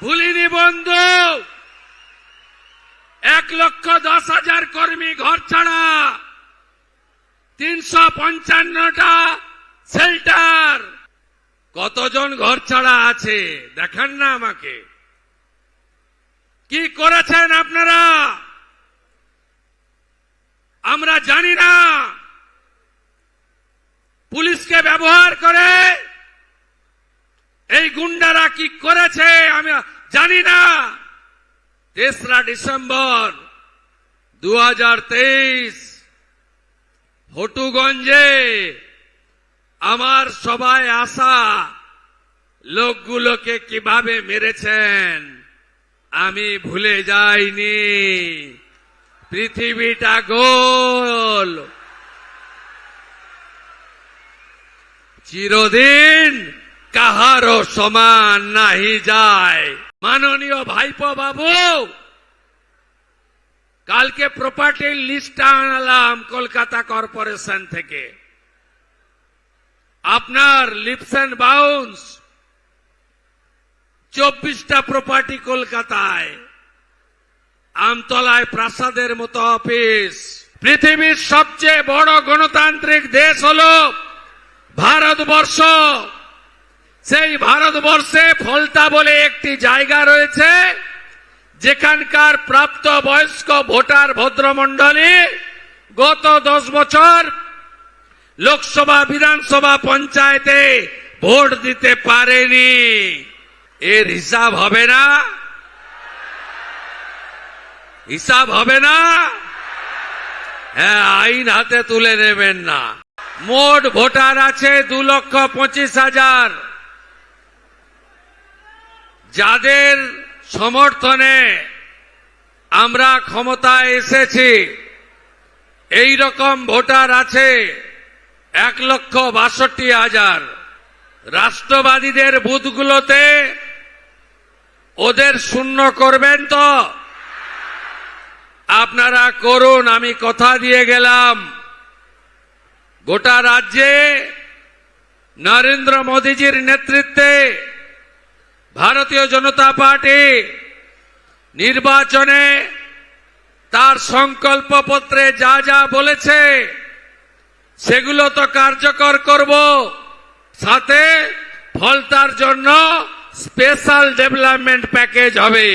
ভুলিনি বন্ধু, 1,10,000 কর্মী ঘর ছাড়া, 355টা শেল্টার। কতজন ঘর ছাড়া আছে দেখান না আমাকে। কি করেছেন আপনারা আমরা জানি না। পুলিশকে ব্যবহার করে এই গুন্ডারা কি করেছে আমি জানি না। 3রা ডিসেম্বর 2023 হটুগঞ্জে আমার সবাই আসা লোকগুলোকে কিভাবে মেরেছেন আমি ভুলে যাইনি। পৃথিবীটা গোল, চিরদিন কাহারও সমান নাহি যায়। মাননীয় ভাইপো বাবু, কালকে প্রপার্টির লিস্ট আনলাম কলকাতা কর্পোরেশন থেকে। আপনার লিপস এন্ড বাউন্স 24টা প্রপার্টি কলকাতায়, আমতলায় প্রাসাদের মতো অফিস। পৃথিবীর সবচেয়ে বড় গণতান্ত্রিক দেশ হল ভারতবর্ষ। সেই ভারতবর্ষে ফলতা বলে একটি জায়গা রয়েছে যেখানকার প্রাপ্ত বয়স্ক ভোটার ভদ্রমণ্ডলী গত 10 বছর লোকসভা, বিধানসভা, পঞ্চায়েতে ভোট দিতে পারেনি। এর হিসাব হবে না? হিসাব হবে না? হ্যাঁ, আইন হাতে তুলে নেবেন না। মোট ভোটার আছে 2,25,000। যাদের সমর্থনে আমরা ক্ষমতায় এসেছি এই রকম ভোটার আছে 1,62,000। রাষ্ট্রবাদীদের বুথগুলোতে ওদের শূন্য করবেন তো? আপনারা করুন, আমি কথা দিয়ে গেলাম। গোটা রাজ্যে নরেন্দ্র মোদীজির নেতৃত্বে ভারতীয় জনতা পার্টি নির্বাচনে তার সংকল্পপত্রে যা যা বলেছে সেগুলো তো কার্যকর করব, সাথে ফলতার জন্য স্পেশাল ডেভেলপমেন্ট প্যাকেজ হবে।